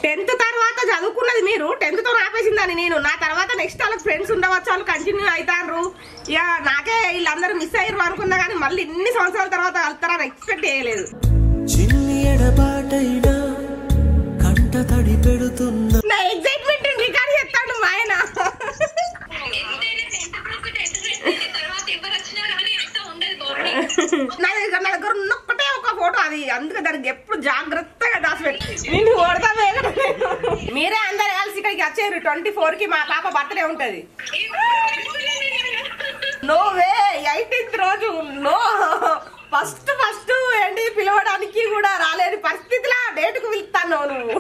10th తర్వాత చదువుకున్నది మీరు, 10th తో ఆపేసిందని నేను. నా తర్వాత నెక్స్ట్ వాళ్ళకి ఫ్రెండ్స్ ఉండవచ్చు, వాళ్ళు కంటిన్యూ అవుతారు. ఇక నాకే వీళ్ళందరూ మిస్ అయ్యారు అనుకున్నా కానీ మళ్ళీ ఇన్ని సంవత్సరాల తర్వాత వెళ్తారని ఎక్స్పెక్ట్ చేయలేదు. నా ఎగ్జైట్మెంట్ రికార్డ్ చేస్తాడు మా ఆయన. నా దగ్గర ఉన్నొక్కటే ఒక ఫోటో అది, అందుకే దానికి ఎప్పుడు జాగ్రత్తగా దాచిపెట్టి నేను కొడతా. మీరే అందరు కలిసి ఇక్కడికి వచ్చారు 24 కి మా పాప బర్త్డే ఉంటది. నో వే, 18th రోజు నో. ఫస్ట్ ఏంటి పిలవడానికి కూడా రాలేని పరిస్థితిలా డేట్ కు పిలుస్తాను నువ్వు.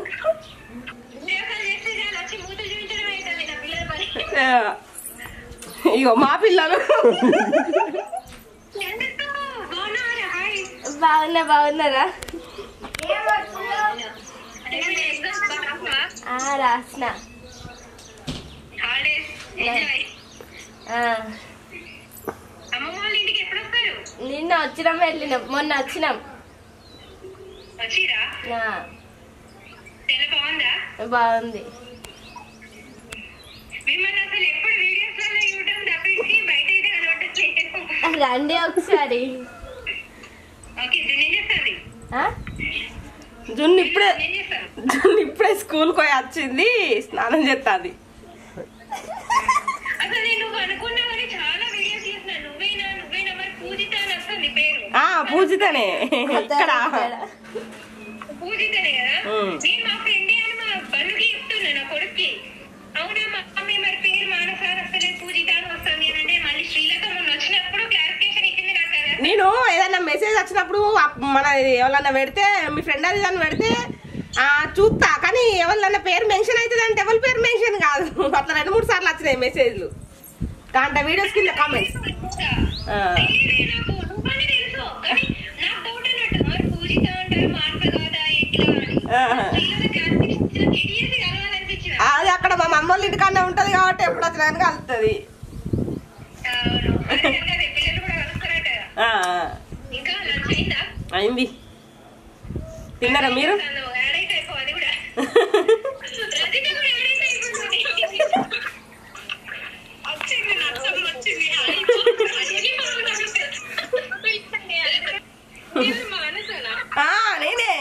ఇగో మా పిల్లలు బాగున్నారా? రాసిన నిన్న వచ్చినాం, వెళ్ళినాం. మొన్న వచ్చినాం. బాగుంది. రండి ఒకసారి. జున్ను ఇప్పుడే స్కూల్ పోయి వచ్చింది, స్నానం చేస్తుంది. పూజితనే ఇక్కడ. నేను ఏదన్నా మెసేజ్ వచ్చినప్పుడు మన ఎవరన్నా పెడితే, మీ ఫ్రెండ్ అది దాన్ని పెడితే చూస్తా, కానీ ఎవరికన్నా పేరు మెన్షన్ అవుతుంది అంటే ఎవరి పేరు మెన్షన్ కాదు. అట్లా 2-3 సార్లు వచ్చినాయి మెసేజ్లు, కాంట వీడియోస్ కింద కామెంట్స్. అది అక్కడ మా అమ్మ వాళ్ళ ఇంటికన్నా ఉంటది కాబట్టి ఎప్పుడు వచ్చినా కలుస్తుంది. అయింది. తిన్నారా మీరు? నేనే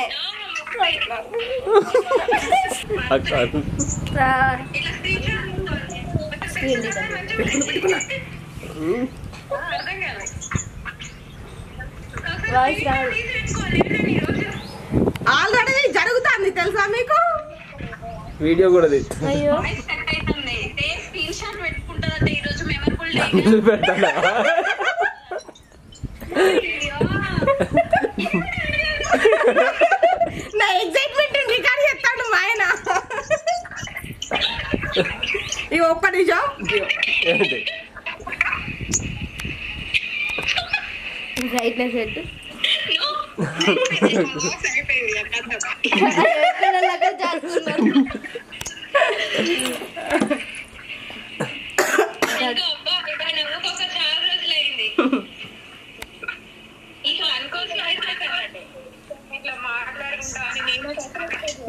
ఆల్రెడీ జరుగుతుంది తెలుసా మీకు? వీడియో కూడా పెడతాడా? నా ఎగ్జైట్మెంట్ రికార్డ్ చేస్తాడు మా ఆయన. ఇక ఒక్క నిజం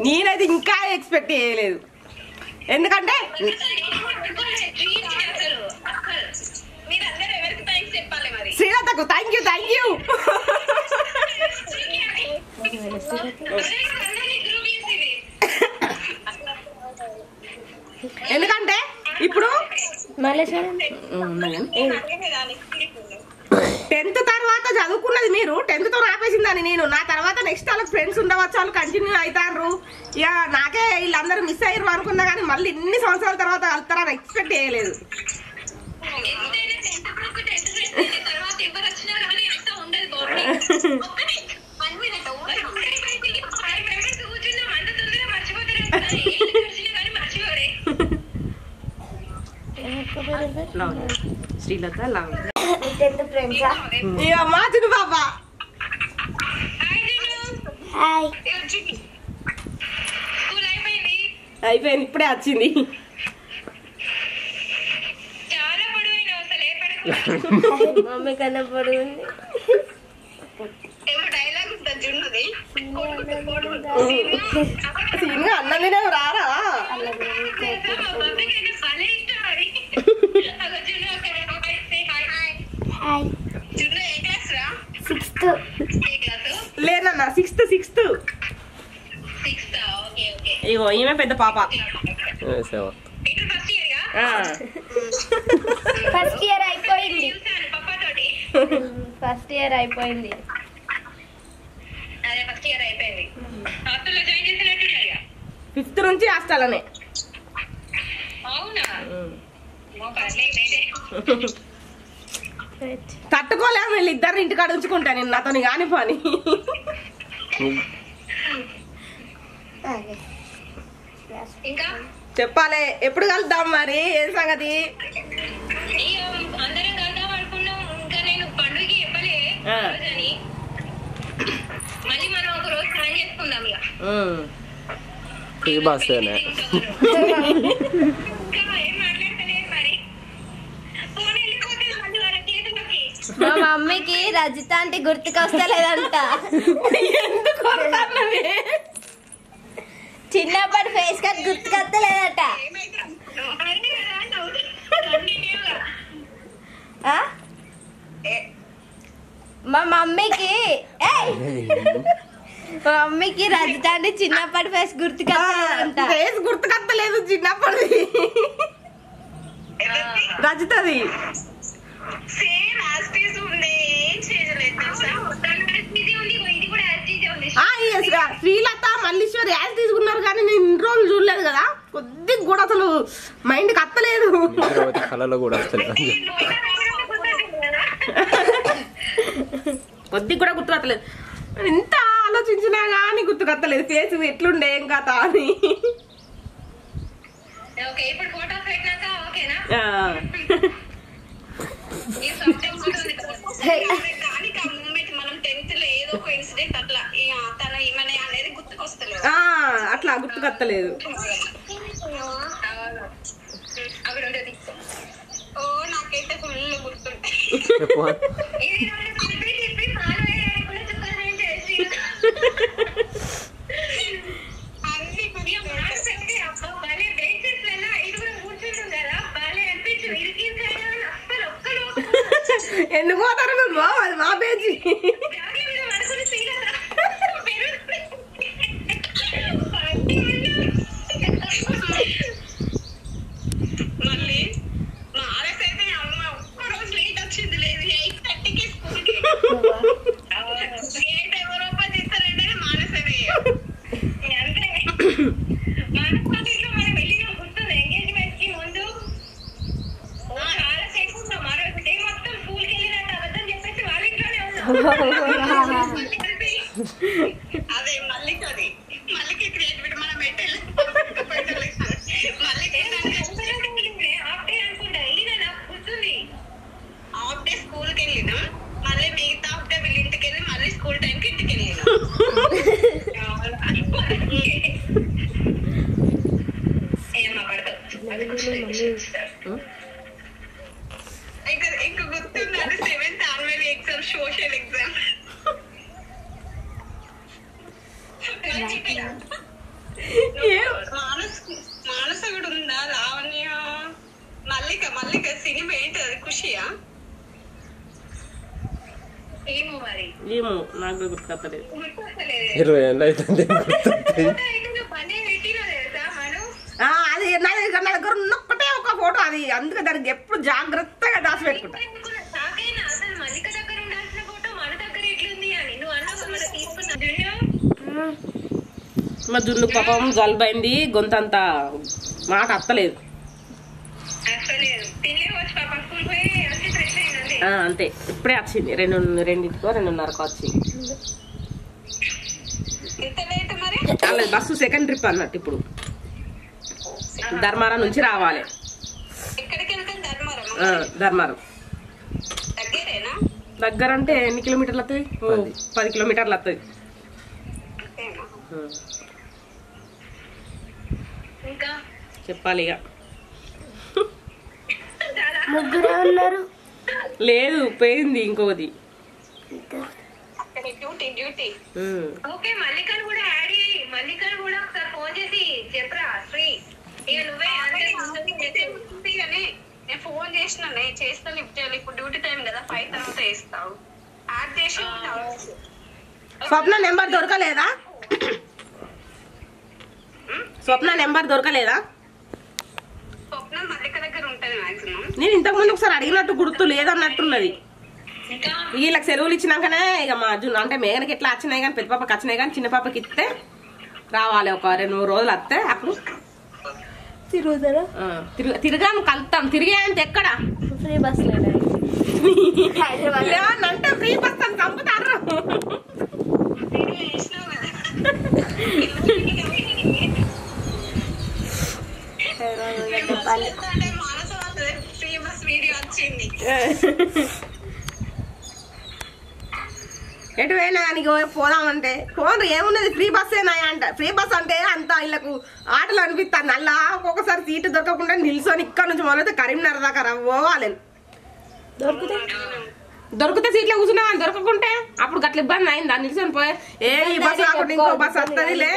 నేనైతే ఇంకా ఎక్స్పెక్ట్ చేయలేదు. ఎందుకంటే శ్రీలతకు థ్యాంక్ యూ. ఎందుకంటే ఇప్పుడు 10th తర్వాత చదువుకున్నది మీరు, 10th తో ఆపేసిందని నేను. నా తర్వాత నెక్స్ట్ వాళ్ళకి ఫ్రెండ్స్ ఉండవచ్చు, వాళ్ళు కంటిన్యూ అవుతారు. ఇక నాకే వీళ్ళందరూ మిస్ అయ్యారు అనుకున్నా కానీ మళ్ళీ ఇన్ని సంవత్సరాల తర్వాత వెళ్తారని ఎక్స్పెక్ట్ చేయలేదు. శ్రీలత మా చిన్న పాప అయిపోయింది, ఇప్పుడే వచ్చింది. మమ్మీ కన్నా పొడుగుంది. సీన్గా అన్నం తినేవి రారా లేదన్నా సిక్స్త్ ఇగో ఈమె పెద్ద పాప ఫస్ట్ ఇయర్ అయిపోయింది ఫిఫ్త్ నుంచి హాస్టల్నే తట్టుకోలేము వీళ్ళు ఇద్దరు ఇంటికాడ ఉంచుకుంటా నేను నాతో కాని పని ఇంకా చెప్పాలి ఎప్పుడు కలుద్దాం మరి ఏం సంగతి అందరం కలుద్దాం అనుకున్నాం ఇంకా నేను పండుగకి చెప్పలే అని మళ్ళీ మనం ఒక రోజు ప్లాన్ చేసుకుందాం ఇక బాస్తేనే ఇంకా ఏం మాట్లాడతలేదు మరి ఫోన్ వెళ్ళిపోతే మళ్ళీ వాళ్ళ చేతులకి మా మమ్మీకి రజిత అంటే గుర్తుకొస్తలేదంట చిన్నప్పటి ఫేస్ కట్ గుర్తుకొస్తలేదట మా మమ్మీకి రజిత అంటే చిన్నప్పటి ఫేస్ గుర్తుకొస్తలేదంట ఫేస్ గుర్తుకత్తలేదు చిన్నప్పటి రజితది సేమ్ యాస్టీస్ ఉంది ఏం చేయలేదు ఇది కూడా యాస్టీస్ ఉంది శ్రీలత మల్లీశ్వరి యాజ్ తీసుకున్నారు కానీ నేను ఇన్ని రోజులు చూడలేదు కదా కొద్దిగా కూడా అసలు మైండ్ కి అత్తలేదు కళలో కూడా వస్తలేదు కొద్దిగా కూడా గుర్తుకత్తలేదు ఎంత ఆలోచించినా కానీ గుర్తుకత్తలేదు ఫేస్ ఎట్లుండే ఏం కథ అని ఓకే ఇప్పుడు ఫోటోస్ పెట్టినాక ఓకేనా దానికి ఆ మూమెంట్ మనం 10th లో ఏదో ఒక ఇన్సిడెంట్ అట్లా తన ఏమనే అనేది గుర్తుకొస్తలేదు అట్లా గుర్తుకత్తలేదు అక్కడ ఉండేది ఓ నాకైతే ఫుల్ గుర్తుంటాయి అన్ని ఎందుకు పోతారు మేము అది మా పేజీ మళ్ళీ మానస్ అయితే అమ్మ ఒక్కరోజు లేట్ వచ్చింది లేదు 8:30కి స్కూల్కి గేట్ ఎవరో తీస్తారంటే మానసనే అంతే మానస్ ఇంట్లో మనం వెళ్ళిన గుర్తుంది ఎంగేజ్మెంట్ కి ముందు చాలా సేపు ఉన్నాం ఆ రోజు డే మొత్తం స్కూల్కి వెళ్ళినట్టు అబద్ధం చెప్పేసి వాళ్ళ ఇంట్లోనే ఉన్నాం అదే మల్లికది మల్లికి క్రియేటివిటీ మనం పెట్టాలి మల్లికి హాఫ్ డే అనుకుంటా వెళ్ళినా నాకు గుర్తుంది హాఫ్ డే స్కూల్కి వెళ్ళినా మళ్ళీ మిగతా హాఫ్ డే వీళ్ళ ఇంటికి వెళ్ళి మళ్ళీ స్కూల్ టైంకి ఇంటికి వెళ్ళినా ఏమన్నా పడతావు ఇంకా గుర్తుంది అది 7th annual exam social exam Manasa కూడా ఉందా లావణ్య మల్లిక సినిమా ఏంటి అది ఖుషియా ఏమో మరి ఏమో నాకు గుర్తుకత్తలేదు గుర్తొస్తలేదు 20 ఏళ్ళు అవుతుంది పని పెట్టినా తెలుసా మనం అది నా దగ్గర ఉన్నొక్కటే ఒక ఫోటో అది అందుకే దానికి ఎప్పుడు జాగ్రత్తగా దాచి పెట్టుకుంటా నాకైనా అసలు మల్లిక దగ్గర ఉండాల్సిన ఫోటో మన దగ్గర ఎట్లుంది అని నువ్వు అన్నప్పుడు మనం తీసుకున్నా మా జున్ను పాపం జలుబైంది గొంతంతా మాట అత్తలేదు అసలు తినలేవచ్చు పాప స్కూల్ పోయి వచ్చి ఫ్రెష్ అయిందండి అంతే ఇప్పుడే వచ్చింది 2:30 వచ్చింది ఎంత లేట్ మరి బస్సు సెకండ్ ట్రిప్ అన్నట్టు ఇప్పుడు ధర్మారం నుంచి రావాలి ఎక్కడికి వెళ్తాం ధర్మారం దగ్గరేనా దగ్గర అంటే ఎన్ని కిలోమీటర్లు వస్తుంది 10 కిలోమీటర్లు వస్తుంది ఇంకా చెప్పాలి ఇక ముగ్గురే ఉన్నారు లేదు పోయింది ఇంకోది అక్కడ డ్యూటీ ఓకే. మల్లికను కూడా యాడ్ చేయి. మల్లికను కూడా ఒకసారి ఫోన్ చేసి చెప్పరా శ్రీ. ఇక నువ్వే నేను ఫోన్ చేసిన చేస్తా లిఫ్ట్ చేయాలి. ఇప్పుడు డ్యూటీ టైం కదా 5 తర్వాత వేస్తావు. యాడ్ చేసి స్వప్న నెంబర్ దొరకలేదా? స్వప్న నెంబర్ దొరకలేదా? స్వప్న మల్లిక దగ్గర ఉంటది మాక్సిమం. నేను ఇంతకు ముందు ఒకసారి అడిగినట్టు గుర్తు లేదన్నట్టున్నది. వీళ్ళకి సెలవులు ఇచ్చినాకనే ఇక మా అంటే మేఘనకి ఎట్లా వచ్చినాయి కానీ పెద్ద పాపకి వచ్చినాయి కానీ చిన్న పాపకి ఇస్తే రావాలి. ఒక 2-3 రోజులు వస్తే అప్పుడు తిరగాము కలుతాం. తిరిగే అంటే ఎక్కడ ఫ్రీ బస్ అంటే ఫ్రీ బస్ అని చంపుతారు. ఎటు పోయినా నీకు పోదామంటే ఫోన్ ఏమున్నది ఫ్రీ బస్ ఏనాయా అంట. ఫ్రీ బస్ అంటే అంత వీళ్ళకు ఆటలు అనిపిస్తాను. అలా ఒక్కొక్కసారి సీటు దొరకకుండా నిల్చొని ఇక్కడ నుంచి మొదలైతే కరీంనగర్ దాకా పోవాలి. దొరికితే సీట్లో కూర్చున్నా దొరకకుంటే అప్పుడు గట్ల ఇబ్బంది అయిందా నిల్చొని పోయి ఈ బస్సు కాకుండా ఇంకో బస్సు వస్తుందిలే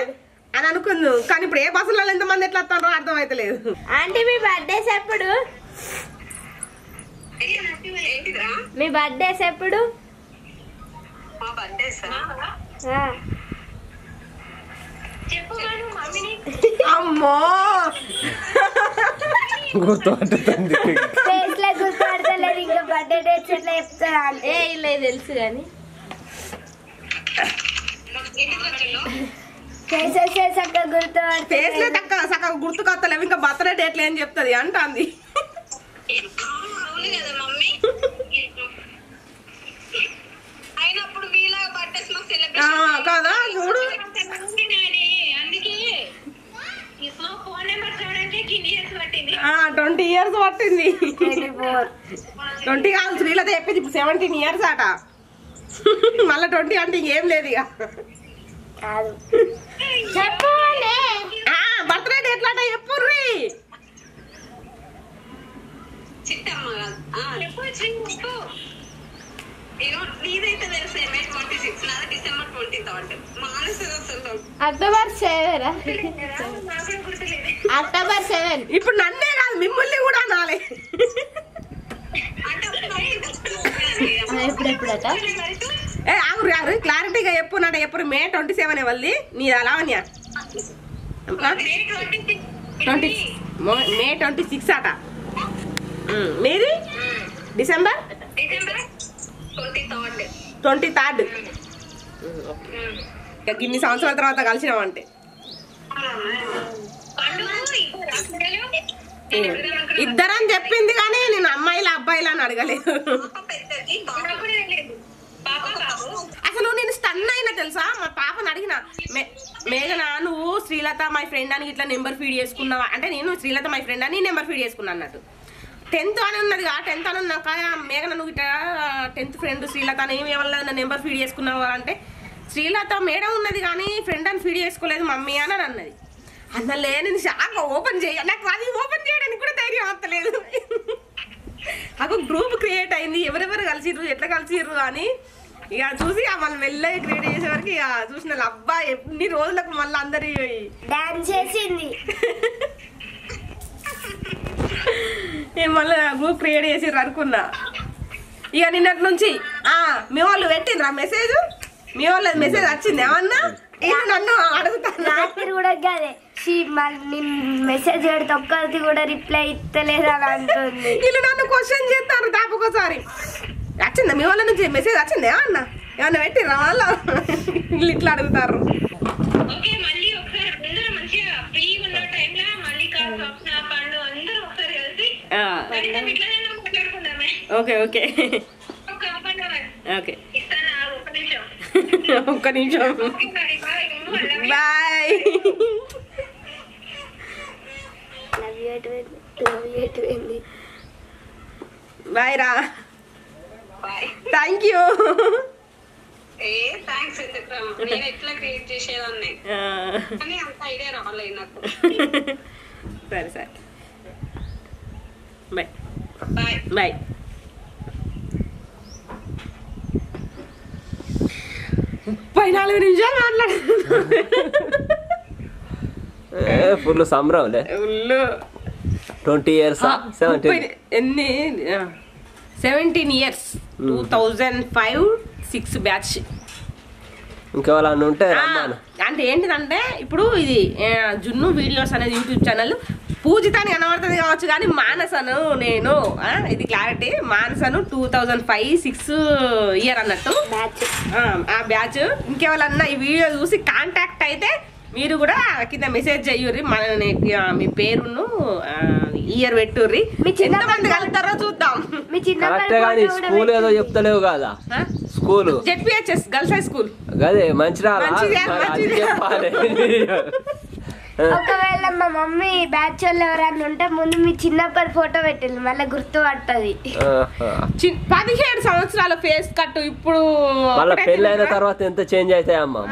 అని అనుకుంది. కానీ ఇప్పుడు ఏ బస్సులలో ఎంతమంది ఎట్లా వస్తారో అర్థం అయితలేదు. ఆంటీ మీ బర్త్డేస్ ఎప్పుడు? మీ బర్త్డేస్ ఎప్పుడు? అమ్మో గుర్తుపడుతుంది. ఫేస్ లో గుర్తుపడతలేదు. ఇంకా బర్త్డే డేట్స్ ఎట్లా చెప్తారా అంటే ఇలా తెలుసు కానీ ఫేసెస్ చక్కగా గుర్తుపడతారు. ఫేస్ లే చక్కగా గుర్తుకొస్తలేవు. ఇంకా బర్త్డే డేట్లు ఏం చెప్తుంది అంటాంది. కదా చూడు 20 years పట్టింది. 20 కాదు శ్రీలత చెప్పింది ఇప్పుడు 17 years అట. మళ్ళా 20 అంటే ఇంకేం లేదు ఇక. బర్త్డే డేట్లు అట చెప్పుర్రి. అక్టోబర్ 7. అక్టోబర్ 7. ఇప్పుడు నన్నే కాదు మిమ్మల్ని కూడా అనాలి. ఎప్పుడెప్పుడట ఆగురు క్లారిటీగా చెప్పున్నట. ఎప్పుడు May 27 ఇవ్వాలి నీ అలావన్య. May 26 అట. మీది December 23rd. ఇన్ని సంవత్సరాల తర్వాత కలిసినామంటే ఇద్దరని చెప్పింది కానీ నేను అమ్మాయిల అబ్బాయిలు అని అడగలేదు. అసలు నేను స్టన్ అయినా తెలుసా. మా పాపను అడిగిన మేఘన నువ్వు శ్రీలత మై ఫ్రెండ్ అని ఇట్లా నెంబర్ ఫీడ్ చేసుకున్నావా అంటే నేను శ్రీలత మై ఫ్రెండ్ అని నెంబర్ ఫీడ్ చేసుకున్నా అన్నట్టు. 10th అని ఉన్నది 10th అని ఉన్నాక మేఘన నువ్వు ఇట్లా 10th ఫ్రెండ్ శ్రీలత అని ఎవరైనా నెంబర్ ఫీడ్ చేసుకున్నావా అంటే శ్రీలత మేడం ఉన్నది కానీ ఫ్రెండ్ అని ఫీడ్ చేసుకోలేదు మమ్మీ అని అన్నది. అందులో నేను షాక్ ఓపెన్ చేయాలి. నాకు అది ఓపెన్ చేయడానికి కూడా ధైర్యం వస్తలేదు. నాకు గ్రూప్ క్రియేట్ అయింది. ఎవరెవరు కలిసిర్రు ఎట్లా కలిసిర్రు అని ఇక చూసి మళ్ళీ మెల్లగా క్రియేట్ చేసేవరకు ఇక చూసిన అబ్బా ఎన్ని రోజులకు మళ్ళీ అందరి డాన్స్ చేసింది. మళ్ళీ గ్రూప్ క్రియేట్ చేసిర్రు అనుకున్నా. ఇక నిన్నటి నుంచి మీ వాళ్ళు పెట్టిండ్రా మెసేజ్? మీ వాళ్ళ మెసేజ్ వచ్చింది ఏమన్నా? నన్ను అడుగుతాను. రాత్రి కూడా కాదే మెసేజ్ పెడితే ఒక్కరికి కూడా రిప్లై ఇస్తలేదు అని అంటుంది. వీళ్ళు నన్ను క్వశ్చన్ చేస్తారు దాపకోసారి. వచ్చిందా మీ వాళ్ళ నుంచి మెసేజ్ వచ్చింది ఏమన్నా? ఏమన్నా పెట్టిర్రా వాళ్ళ? వీళ్ళు ఇట్లా అడుగుతారు. ఓకే ఓకే ఓకే ఒక్క నిమిషం. బాయ్. బాయ్ రా. Thank you. నేను ఎట్లా క్రియేట్ చేసేదాన్ని కానీ అంత ఐడియా రాలేదు నాకు. సరే సరే బాయ్ బాయ్ బాయ్. 34 నిమిషాలు మాట్లాడు ఫుల్ సంబరంలే 20 years 17 ఎన్ని 17 years 2005-6 బ్యాచ్. ఇంకెవరన్నా ఉంటే రమ్మాను. అంటే ఏంటిదంటే ఇప్పుడు ఇది జున్ను వీడియోస్ అనేది యూట్యూబ్ ఛానల్ పూజితాని కనబడుతుంది కావచ్చు కానీ మానసను నేను ఇది క్లారిటీ, మానసను 2005-6 ఇయర్ అన్నట్టు ఆ బ్యాచ్. ఇంకెవరన్నా ఈ వీడియో చూసి కాంటాక్ట్ అయితే మీరు కూడా కింద మెసేజ్ చెయ్యుర్రి, మీ పేరును ఇయర్ పెట్టుర్రి, ఎంతమంది కలుగుతారో చూద్దాం. కరెక్టే కానీ స్కూల్ ఏదో చెప్తలేవు కదా, school ZPHS girls high school గదే మంచిర్యాల చెప్పాలి. ఒకవేళ మా మమ్మీ బ్యాచ్ వాళ్ళు ఎవరన్నా ఉంటే ముందు మీ చిన్నప్పటి ఫోటో పెట్టింది, మళ్ళీ గుర్తు పడుతుంది. 17 సంవత్సరాల ఫేస్ కట్ ఇప్పుడు వాళ్ళ పెళ్ళి అయిన తర్వాత ఎంత చేంజ్ అవుతాయమ్మా.